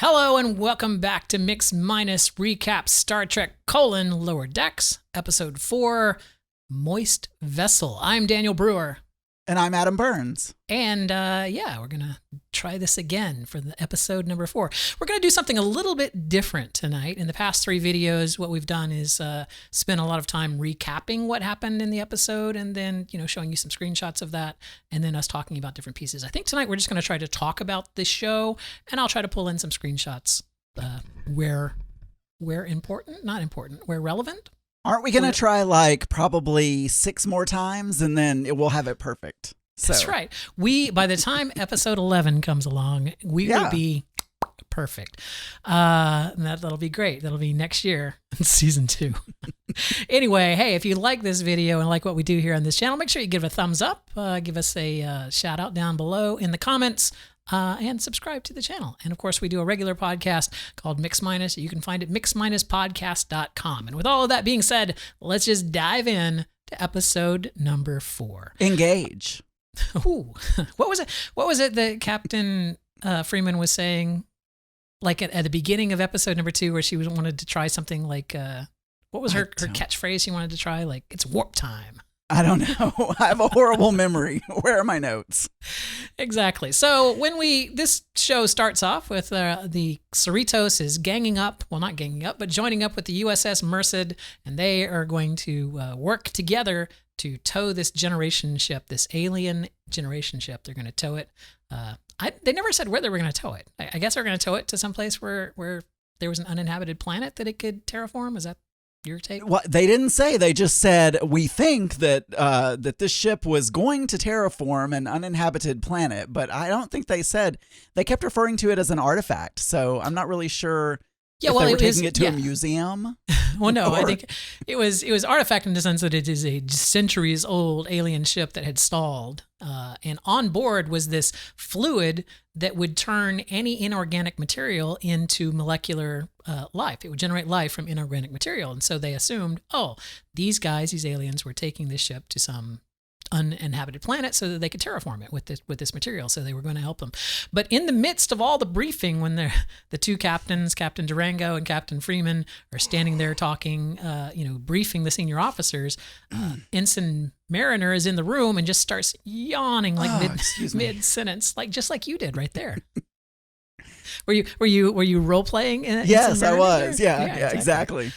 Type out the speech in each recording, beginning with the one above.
Hello and welcome back to Mix Minus Recap Star Trek: Lower Decks, Episode 4, Moist Vessel. I'm Daniel Brewer. And I'm Adam Burns. And we're going to try this again for the episode number 4. We're going to do something a little bit different tonight. In the past 3 videos, what we've done is spend a lot of time recapping what happened in the episode and then, showing you some screenshots of that and then us talking about different pieces. I think tonight we're just going to try to talk about the show, and I'll try to pull in some screenshots where important, not important, where relevant. Aren't we going to try probably 6 more times and then we'll have it perfect? That's right. By the time episode 11 comes along, we will be perfect. That'll be great. That'll be next year in season 2. Anyway, hey, if you like this video and like what we do here on this channel, make sure you give it a thumbs up, give us a shout out down below in the comments. And subscribe to the channel. And of course, we do a regular podcast called Mix Minus. You can find it mixminuspodcast.com. And with all of that being said, let's just dive in to episode number 4. Engage. Ooh, what was it that Captain Freeman was saying, like at the beginning of episode number 2, where she wanted to try something like, what was her catchphrase she wanted to try? Like, it's warp time. I don't know. I have a horrible memory. Where are my notes? Exactly. So when this show starts off with the Cerritos is joining up with the USS Merced, and they are going to work together to tow this generation ship, this alien generation ship. They're going to tow it. They never said where they were going to tow it. I guess they're going to tow it to some place where there was an uninhabited planet that it could terraform. Is that your take? Well, they didn't say. They just said, we think that that this ship was going to terraform an uninhabited planet, but I don't think they said. They kept referring to it as an artifact, so I'm not really sure if they were taking it to a museum. Well, no, I think it was artifact in the sense that it is a centuries-old alien ship that had stalled, and on board was this fluid that would turn any inorganic material into molecular life. It would generate life from inorganic material, and so they assumed, these aliens were taking this ship to some uninhabited planet so that they could terraform it with this material. So they were going to help them. But in the midst of all the briefing, when the 2 captains, Captain Durango and Captain Freeman, are standing there talking, briefing the senior officers, Ensign Mariner is in the room and just starts yawning mid sentence, just like you did right there. Were you role playing? Yes, I was. Yeah, exactly.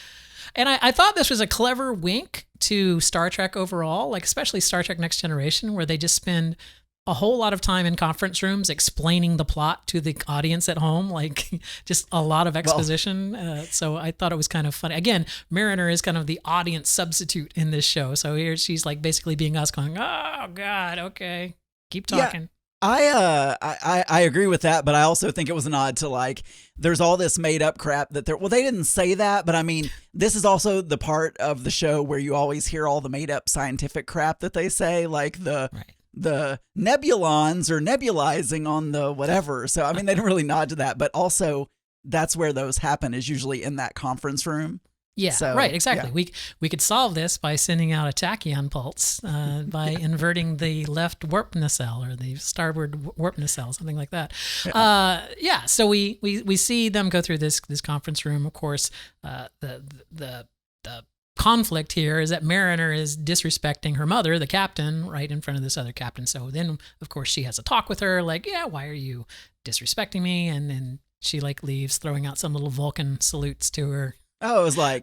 And I thought this was a clever wink to Star Trek overall, especially Star Trek Next Generation, where they just spend a whole lot of time in conference rooms explaining the plot to the audience at home, just a lot of exposition. So I thought it was kind of funny. Again, Mariner is kind of the audience substitute in this show. So here she's basically being us going, oh, God, okay, keep talking. Yeah. I agree with that, but I also think it was a nod to there's all this made up crap that they didn't say that, but I mean, this is also the part of the show where you always hear all the made up scientific crap that they say, the nebulons or nebulizing on the whatever. So, I mean, they didn't really nod to that, but also that's where those happen, is usually in that conference room. Yeah, so, right, exactly. Yeah. We could solve this by sending out a tachyon pulse, by inverting the left warp nacelle or the starboard warp nacelle, something like that. Yeah. So we see them go through this conference room. Of course, the conflict here is that Mariner is disrespecting her mother, the captain, right in front of this other captain. So then, of course, she has a talk with her, why are you disrespecting me? And then she leaves, throwing out some little Vulcan salutes to her. Oh, it was Right.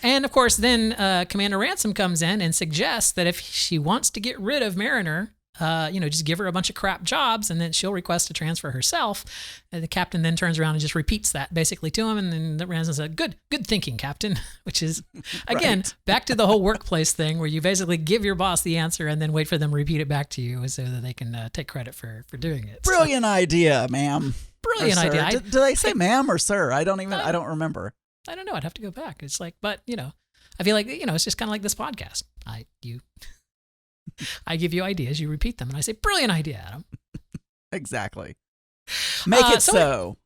And of course, then Commander Ransom comes in and suggests that if she wants to get rid of Mariner, just give her a bunch of crap jobs and then she'll request a transfer herself. And the captain then turns around and just repeats that basically to him. And then Ransom said, good thinking, Captain, which is, again, back to the whole workplace thing where you basically give your boss the answer and then wait for them to repeat it back to you so that they can take credit for doing it. Brilliant idea, ma'am. Brilliant idea. Do they say ma'am or sir? I don't remember. I don't know. I'd have to go back. It's but I feel like, it's just kind of like this podcast. I give you ideas, you repeat them, and I say, brilliant idea, Adam. Exactly. Make it so.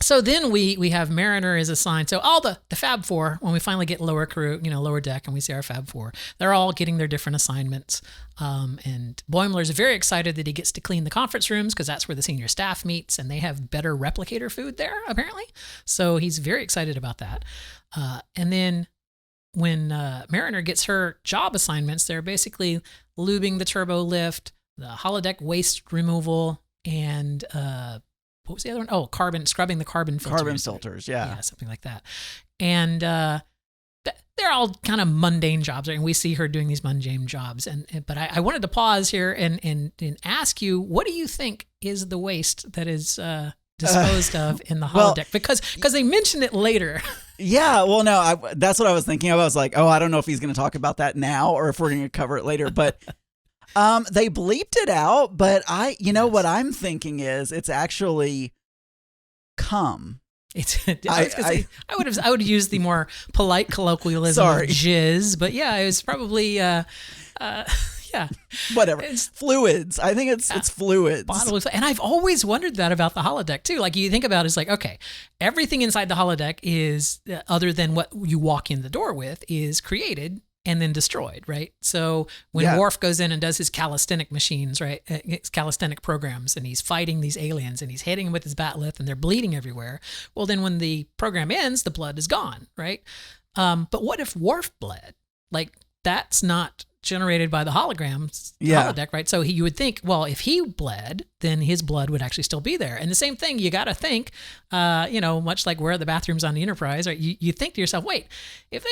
So then we have Mariner is assigned. So all the Fab Four, when we finally get lower crew, lower deck, and we see our Fab Four, they're all getting their different assignments. And Boimler's very excited that he gets to clean the conference rooms because that's where the senior staff meets, and they have better replicator food there apparently. So he's very excited about that. And then when Mariner gets her job assignments, they're basically lubing the turbo lift, the holodeck waste removal, and what was the other one? Oh, scrubbing the carbon filters. Carbon filters, yeah. Yeah, something like that. And they're all kind of mundane jobs, right? And we see her doing these mundane jobs. But I wanted to pause here and ask you, what do you think is the waste that is disposed of in the holodeck? Because they mention it later. Yeah, well, no, that's what I was thinking of. I was like, I don't know if he's going to talk about that now or if we're going to cover it later. But they bleeped it out. But what I'm thinking is it's actually cum. I would use the more polite colloquialism of jizz, but yeah, it was probably yeah. Whatever. It's fluids. I think it's fluids. Bodily, and I've always wondered that about the holodeck too. Like you think about it, it's like, okay, everything inside the holodeck is other than what you walk in the door with is created and then destroyed, right? So when Worf goes in and does his calisthenic machines, right, his calisthenic programs, and he's fighting these aliens and he's hitting them with his batleth and they're bleeding everywhere. Well, then when the program ends, the blood is gone, right? But what if Worf bled? Like that's not generated by the holodeck, right? So you would think, well, if he bled, then his blood would actually still be there. And the same thing, you got to think, much like where are the bathrooms on the Enterprise, right? You think to yourself, wait, if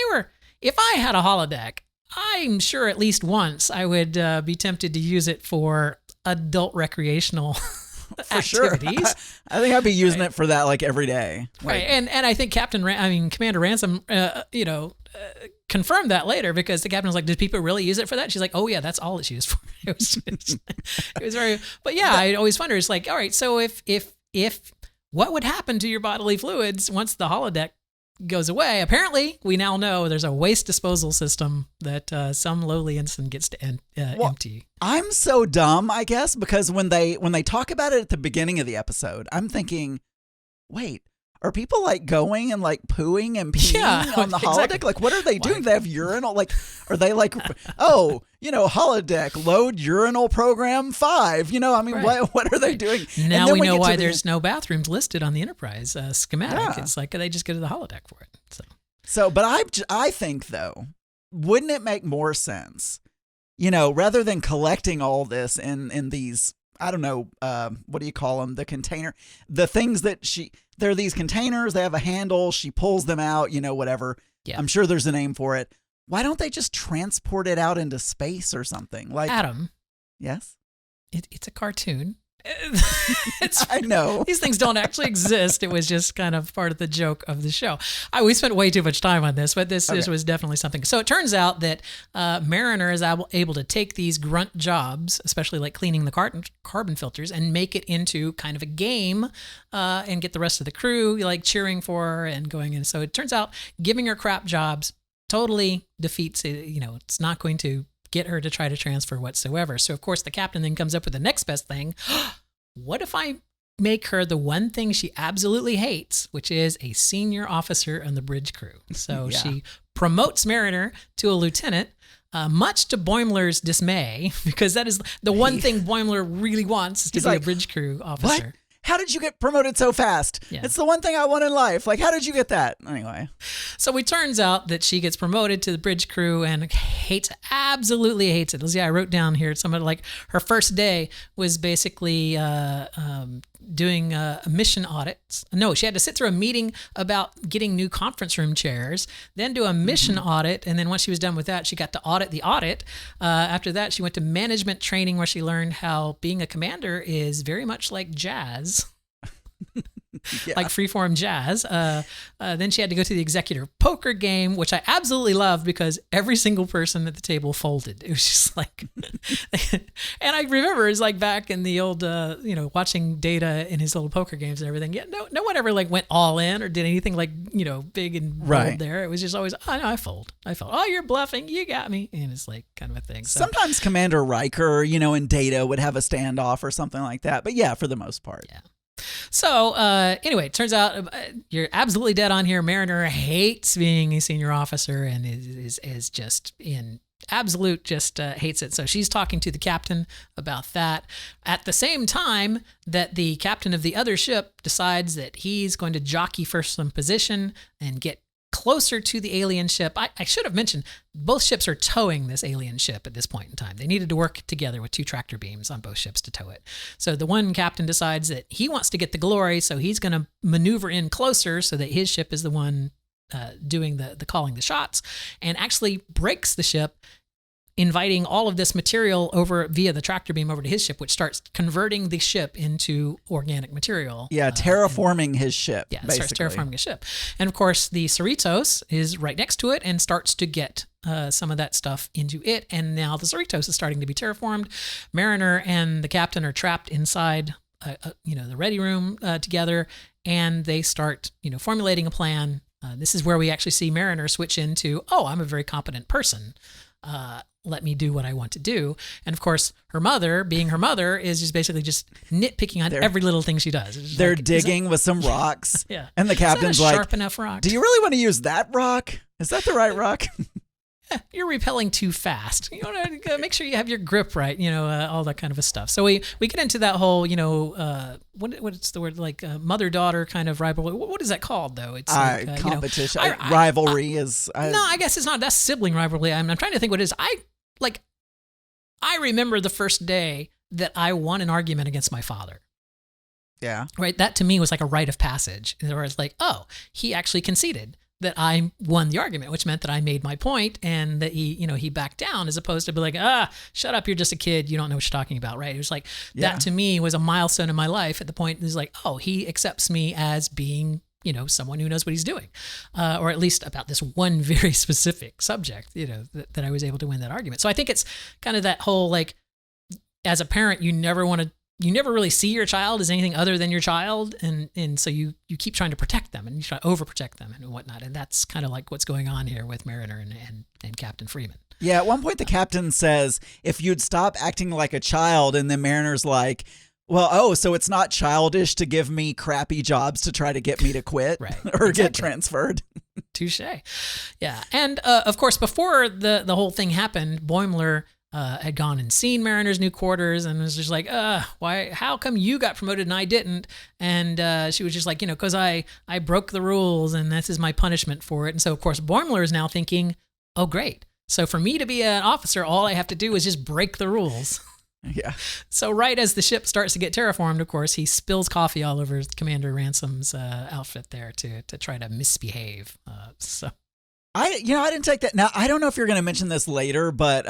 I had a holodeck, I'm sure at least once I would be tempted to use it for adult recreational activities. Sure. I think I'd be using it for that like every day. Right. And I think Commander Ransom, confirmed that later because the captain was like, did people really use it for that? She's like, oh yeah, that's all it's used for. It was very, but yeah, I always wonder, it's like, all right, so if what would happen to your bodily fluids once the holodeck goes away? Apparently we now know there's a waste disposal system that some lowly ensign gets to empty. I'm so dumb, I guess, because when they talk about it at the beginning of the episode, I'm thinking, wait, are people like going and like pooing and peeing on the holodeck? Like, what are they doing? They have urinal? Like, are they like, holodeck, load urinal program 5? What are they doing? Now we know why there's no bathrooms listed on the Enterprise schematic. Yeah. It's like they just go to the holodeck for it. So, but I think though, wouldn't it make more sense, rather than collecting all this in these, I don't know, what do you call them? The container, the things that there are these containers, they have a handle, she pulls them out, whatever. Yeah. I'm sure there's a name for it. Why don't they just transport it out into space or something? Like Adam. Yes? It's a cartoon. I know. These things don't actually exist. It was just kind of part of the joke of the show. We spent way too much time on this, but this was definitely something. So it turns out that Mariner is able to take these grunt jobs, especially like cleaning the carbon filters, and make it into kind of a game and get the rest of the crew like cheering for her and going in. So it turns out giving her crap jobs totally defeats it. It's not going to get her to try to transfer whatsoever. So of course the captain then comes up with the next best thing. What if I make her the one thing she absolutely hates, which is a senior officer on the bridge crew? So she promotes Mariner to a lieutenant, much to Boimler's dismay, because that is the one thing Boimler really wants is to be a bridge crew officer. What? How did you get promoted so fast? Yeah. It's the one thing I want in life. Like, how did you get that? Anyway. So it turns out that she gets promoted to the bridge crew and absolutely hates it. I wrote down here, somebody like her first day was basically doing mission audits. No, she had to sit through a meeting about getting new conference room chairs, then do a mission audit. And then once she was done with that, she got to audit the audit. After that, she went to management training where she learned how being a commander is very much like jazz. Like freeform jazz. Then she had to go to the executive poker game, which I absolutely loved because every single person at the table folded. It was just like, and I remember it's like back in the old, watching Data in his little poker games and everything. Yeah, no one ever like went all in or did anything like, big and bold there. It was just always, oh no, I fold. Oh, you're bluffing. You got me. And it's like kind of a thing. So, sometimes Commander Riker, in Data would have a standoff or something like that. But yeah, for the most part. Yeah. So anyway, it turns out you're absolutely dead on here. Mariner hates being a senior officer and is just in absolute just hates it. So she's talking to the captain about that at the same time that the captain of the other ship decides that he's going to jockey for some position and get closer to the alien ship. I should have mentioned both ships are towing this alien ship at this point in time. They needed to work together with 2 tractor beams on both ships to tow it. So the one captain decides that he wants to get the glory, so he's going to maneuver in closer so that his ship is the one doing the calling the shots, and actually breaks the ship, inviting all of this material over via the tractor beam over to his ship, which starts converting the ship into organic material. Yeah, terraforming his ship. Yeah, it starts terraforming his ship. And of course, the Cerritos is right next to it and starts to get some of that stuff into it. And now the Cerritos is starting to be terraformed. Mariner and the captain are trapped inside, the ready room together, and they start, formulating a plan. This is where we actually see Mariner switch into, I'm a very competent person. Let me do what I want to do. And of course, her mother, being her mother, is just basically just nitpicking on every little thing she does. They're digging with some rocks. Yeah. And the captain's like, sharp enough rock? Do you really want to use that rock? Is that the right rock? You're repelling too fast. You want to make sure you have your grip right, all that kind of stuff. So we get into that whole, what's the word, like mother-daughter kind of rivalry. What is that called, though? It's like, competition. Rivalry is... no, I guess it's not. That's sibling rivalry. I'm trying to think what it is. I remember the first day that I won an argument against my father. Yeah. Right? That to me was like a rite of passage. Where it's like, he actually conceded that I won the argument, which meant that I made my point and that he backed down, as opposed to be like, shut up, you're just a kid, you don't know what you're talking about, right? It was like, that to me was a milestone in my life at the point. It was like, he accepts me as being, someone who knows what he's doing, or at least about this one very specific subject, that I was able to win that argument. So I think it's kind of that whole, like, as a parent, you never really see your child as anything other than your child. And so you keep trying to protect them and you try to overprotect them and whatnot. And that's kind of like what's going on here with Mariner and Captain Freeman. Yeah. At one point, the captain says, if you'd stop acting like a child, and then Mariner's like, well, so it's not childish to give me crappy jobs to try to get me to quit right, or get transferred. Touche. Yeah. And of course, before the whole thing happened, Boimler had gone and seen Mariner's new quarters and was just like, why, how come you got promoted and I didn't? And she was just like, because I broke the rules and this is my punishment for it. And so, of course, Boimler is now thinking, oh, great. So for me to be an officer, all I have to do is just break the rules. Yeah. So right as the ship starts to get terraformed, of course, he spills coffee all over Commander Ransom's outfit there to try to misbehave. I didn't take that. Now, I don't know if you're going to mention this later, but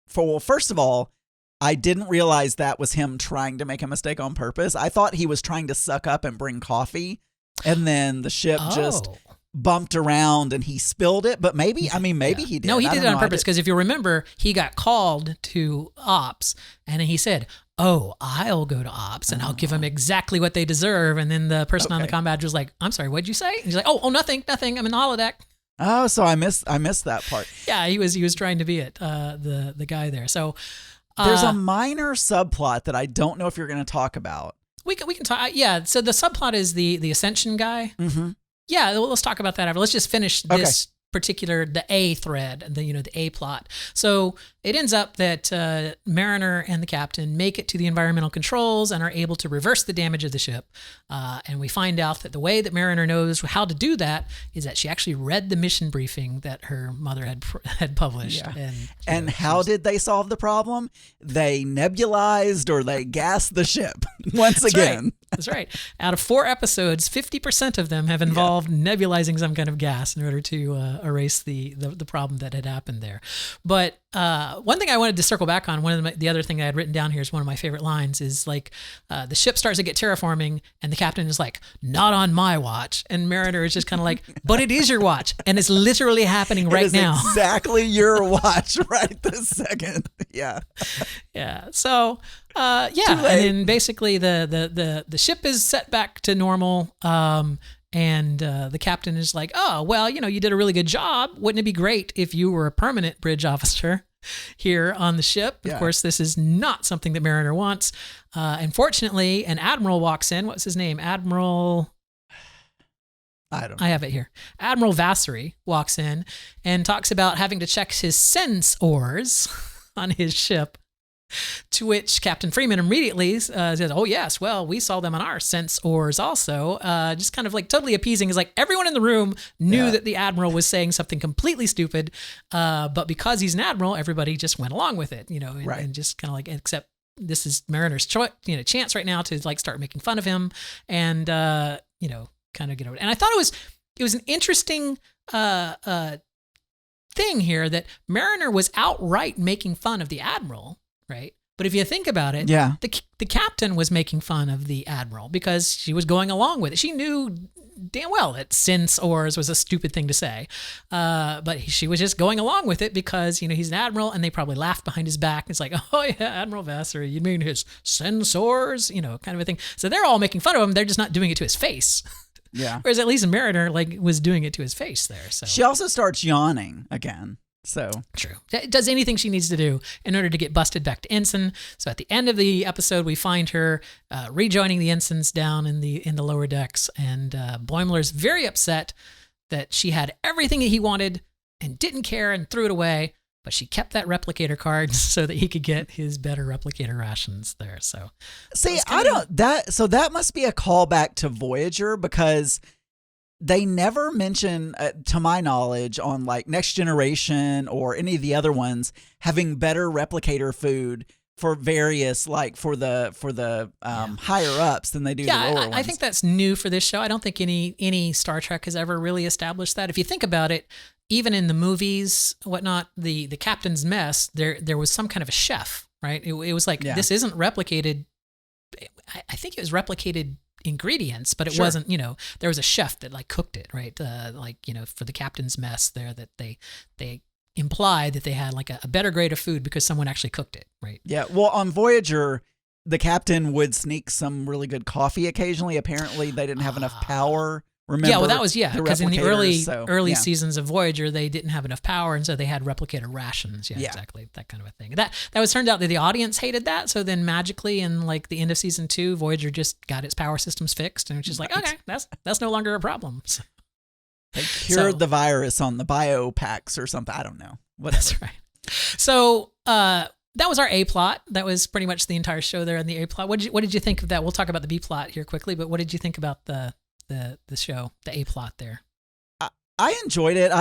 first of all, I didn't realize that was him trying to make a mistake on purpose. I thought he was trying to suck up and bring coffee, and then the ship just bumped around and he spilled it. But maybe he did. No, he did it on purpose, because if you remember, he got called to ops and he said, I'll go to ops and I'll give them exactly what they deserve. And then the person on the comm badge was like, I'm sorry, what'd you say? And he's like, nothing. I'm in the holodeck. Oh, so I missed that part. Yeah, he was trying to be it, the guy there. So there's a minor subplot that I don't know if you're going to talk about. We can talk. Yeah. So the subplot is the Ascension guy. Mm-hmm. Yeah, let's talk about that. Let's just finish this particular, the A thread, the A plot. So it ends up that Mariner and the captain make it to the environmental controls and are able to reverse the damage of the ship. And we find out that the way that Mariner knows how to do that is that she actually read the mission briefing that her mother had published. Yeah. And how did they solve the problem? They nebulized or they gassed the ship once again. Right. That's right. Out of 4 episodes, 50% of them have involved nebulizing some kind of gas in order to erase the problem that had happened there. But one thing I wanted to circle back on, the other thing I had written down here is one of my favorite lines is like, the ship starts to get terraforming and the captain is like, not on my watch. And Mariner is just kind of like, but it is your watch. And it's literally happening right now. Exactly your watch right this second. Yeah. Yeah. So, and then basically the ship is set back to normal. And the captain is like, you did a really good job. Wouldn't it be great if you were a permanent bridge officer? here on the ship. Of course, this is not something that Mariner wants. Unfortunately, an admiral walks in. What's his name? Admiral... I don't know. I have it here. Admiral Vassery walks in and talks about having to check his sensors on his ship, to which Captain Freeman immediately says, oh, yes, well, we saw them on our sensors also. Just kind of like totally appeasing. Is like everyone in the room knew that the Admiral was saying something completely stupid, but because he's an Admiral, everybody just went along with it, and just kind of like, except this is Mariner's chance right now to like start making fun of him and, kind of get over it. And I thought it was an interesting thing here that Mariner was outright making fun of the Admiral, right? But if you think about it, the captain was making fun of the Admiral because she was going along with it. She knew damn well that sensors was a stupid thing to say, but she was just going along with it because he's an Admiral, and they probably laughed behind his back. It's like, oh yeah, Admiral Vassar, you mean his sensors, kind of a thing. So they're all making fun of him. They're just not doing it to his face. Yeah. Whereas at least Mariner was doing it to his face there. So she also starts yawning again. So true. Does anything she needs to do in order to get busted back to ensign. So at the end of the episode, we find her rejoining the ensigns down in the lower decks, and Boimler's very upset that she had everything that he wanted and didn't care and threw it away. But she kept that replicator card so that he could get his better replicator rations there. So see, that must be a callback to Voyager, because they never mention, to my knowledge, on like Next Generation or any of the other ones, having better replicator food for various, like for the higher ups than they do the lower ones. I think that's new for this show. I don't think any Star Trek has ever really established that. If you think about it, even in the movies, whatnot, the captain's mess, there was some kind of a chef, right? It was like, this isn't replicated. I think it was replicated ingredients, but it wasn't, there was a chef that like cooked it, right? For the captain's mess there, that they implied that they had like a better grade of food because someone actually cooked it, right? Yeah. Well, on Voyager, the captain would sneak some really good coffee occasionally. Apparently they didn't have enough power. Remember? Yeah, well, that was, because in the early yeah. seasons of Voyager, they didn't have enough power, and so they had replicator rations. Yeah, exactly, that kind of a thing. That was turned out that the audience hated that, so then magically in like the end of season 2, Voyager just got its power systems fixed, and it's just like, okay, that's no longer a problem. So, they cured the virus on the biopacks or something. I don't know. Whatever. That's right. So that was our A plot. That was pretty much the entire show there in the A plot. What did you think of that? We'll talk about the B plot here quickly, but what did you think about the show, the A plot there? I enjoyed it.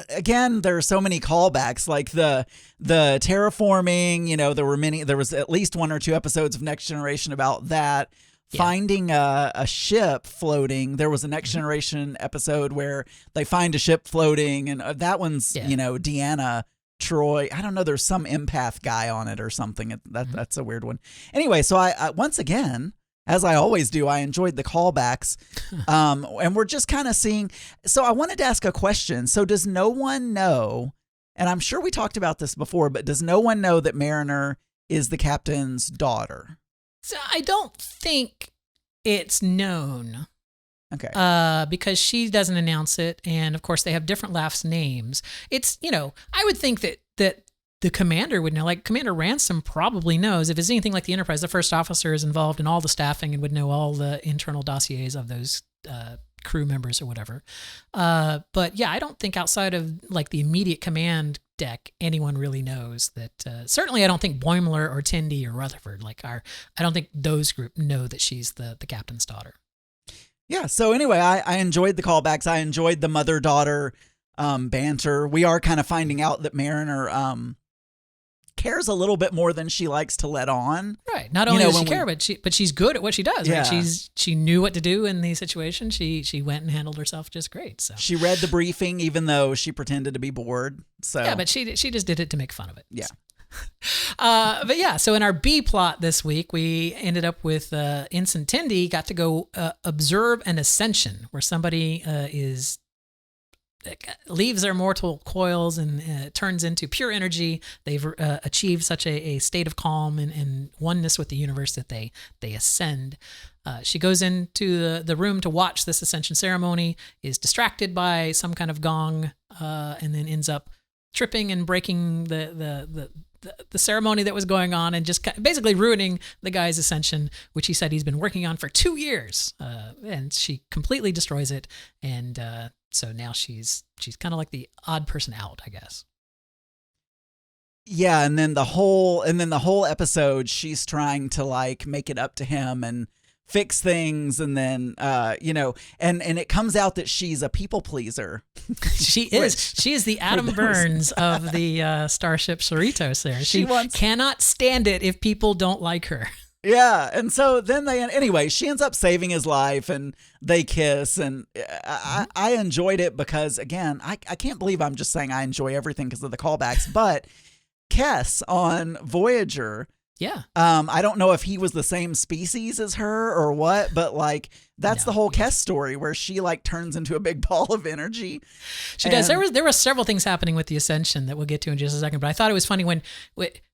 Again, there are so many callbacks, like the terraforming. There was at least 1 or 2 episodes of Next Generation about that. Yeah. Finding a ship floating. There was a Next Generation episode where they find a ship floating, and that one's Deanna Troy. I don't know. There's some empath guy on it or something. That's a weird one. Anyway, so I once again, as I always do, I enjoyed the callbacks. And we're just kind of seeing. So I wanted to ask a question. So does no one know, and I'm sure we talked about this before, but does no one know that Mariner is the captain's daughter? So I don't think it's known. Okay. Because she doesn't announce it. And of course, they have different last names. It's, I would think that the commander would know, like Commander Ransom probably knows. If it's anything like the Enterprise, the first officer is involved in all the staffing and would know all the internal dossiers of those crew members or whatever. But yeah, I don't think outside of like the immediate command deck, anyone really knows that. Certainly, I don't think Boimler or Tendi or Rutherford, I don't think those group know that she's the captain's daughter. Yeah. So anyway, I enjoyed the callbacks. I enjoyed the mother-daughter banter. We are kind of finding out that Mariner cares a little bit more than she likes to let on. Right. Not only does she care, but she's good at what she does. Yeah. Right? She knew what to do in these situations. She went and handled herself just great. So she read the briefing, even though she pretended to be bored. So yeah, but she just did it to make fun of it. Yeah. But yeah, so in our B plot this week, we ended up with Ensign Tendi got to go observe an ascension where somebody leaves their mortal coils and turns into pure energy. They've achieved such a state of calm and oneness with the universe that they ascend. She goes into the room to watch this ascension ceremony, is distracted by some kind of gong, and then ends up tripping and breaking the ceremony that was going on, and just basically ruining the guy's ascension, which he said he's been working on for 2 years. And she completely destroys it. And so now she's kind of like the odd person out, I guess. Yeah, and then the whole episode, she's trying to like make it up to him and fix things, and then and it comes out that she's a people pleaser. She is the Adam Burns of the Starship Cerritos there. She cannot stand it if people don't like her. Yeah, and so then she ends up saving his life, and they kiss, and I enjoyed it because, again, I can't believe I'm just saying I enjoy everything because of the callbacks, but Kess on Voyager. Yeah. I don't know if he was the same species as her or what, but like that's the whole Kess story where she like turns into a big ball of energy. She does. There were several things happening with the Ascension that we'll get to in just a second, but I thought it was funny when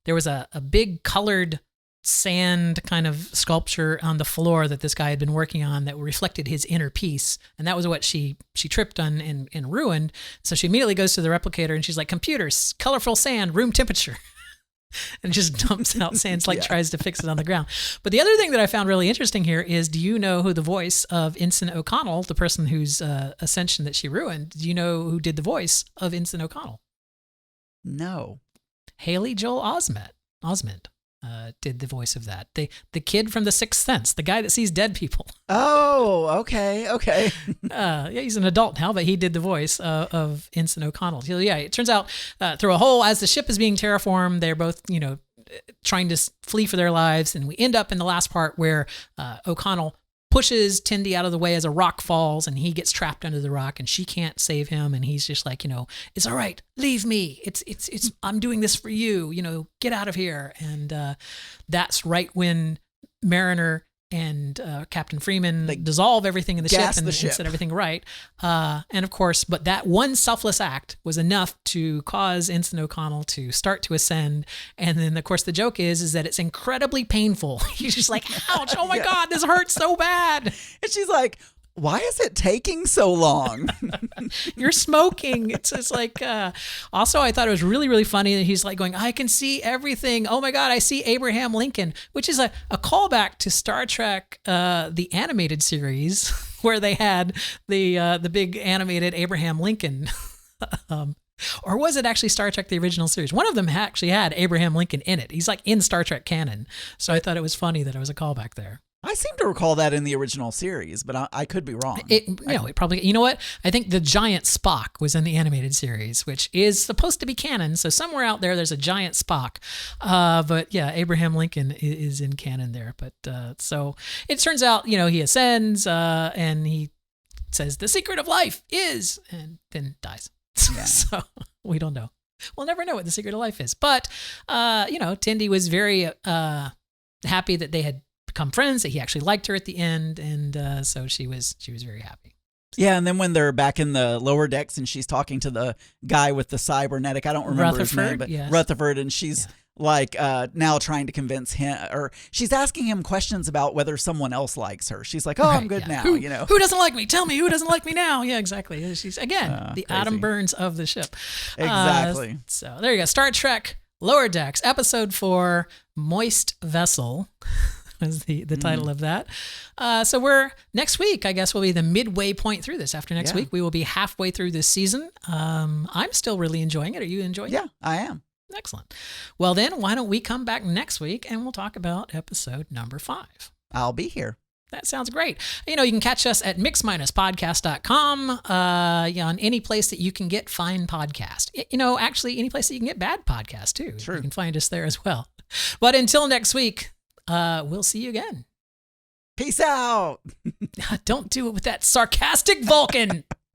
there was a big colored sand kind of sculpture on the floor that this guy had been working on that reflected his inner peace, and that was what she tripped on and ruined. So she immediately goes to the replicator and she's like, computers, colorful sand, room temperature. And just dumps out sand, tries to fix it on the ground. But the other thing that I found really interesting here is, do you know who the voice of Ensign O'Connell, the person whose ascension that she ruined, do you know who did the voice of Ensign O'Connell? No. Haley Joel Osment did the voice of that. The kid from The Sixth Sense, the guy that sees dead people. Oh, okay. Yeah, he's an adult now, but he did the voice of Ensign O'Connell. So yeah, it turns out through a hole, as the ship is being terraformed, they're both, trying to flee for their lives, and we end up in the last part where O'Connell pushes Tendi out of the way as a rock falls, and he gets trapped under the rock, and she can't save him, and he's just like, it's all right, leave me. It's I'm doing this for you. Get out of here. And that's right when Mariner and Captain Freeman dissolve everything in the ship and set everything right. And of course, but that one selfless act was enough to cause Ensign O'Connell to start to ascend. And then, of course, the joke is that it's incredibly painful. He's just like, ouch, oh my God, this hurts so bad. And she's like, why is it taking so long? You're smoking. It's like, also, I thought it was really, really funny that he's like going, I can see everything. Oh my God, I see Abraham Lincoln, which is a callback to Star Trek, the animated series, where they had the big animated Abraham Lincoln. Or was it actually Star Trek, the original series? One of them actually had Abraham Lincoln in it. He's like in Star Trek canon. So I thought it was funny that it was a callback there. I seem to recall that in the original series, but I could be wrong. It probably, you know what? I think the giant Spock was in the animated series, which is supposed to be canon. So somewhere out there's a giant Spock. But yeah, Abraham Lincoln is in canon there. But so it turns out, he ascends and he says, the secret of life is, and then dies. Yeah. So we don't know. We'll never know what the secret of life is. But, Tendi was very happy that they had become friends, that he actually liked her at the end, and so she was very happy. Yeah, and then when they're back in the lower decks and she's talking to the guy with the cybernetic, I don't remember his name, but Rutherford, and she's like now trying to convince him, or she's asking him questions about whether someone else likes her. She's like, I'm good now, Who doesn't like me? Tell me who doesn't like me now. Yeah, exactly. She's, again, the crazy Adam Burns of the ship. Exactly. So there you go. Star Trek Lower Decks, Episode 4, Moist Vessel. Was the title of that. So we're next week, I guess, will be the midway point through this. After next week, we will be halfway through this season. I'm still really enjoying it. Are you enjoying it? Yeah, I am. Excellent. Well, then, why don't we come back next week and we'll talk about episode number 5. I'll be here. That sounds great. You can catch us at mix-podcast.com, on any place that you can get fine podcast. Actually, any place that you can get bad podcast, too. True. You can find us there as well. But until next week, we'll see you again. Peace out. Don't do it with that sarcastic Vulcan.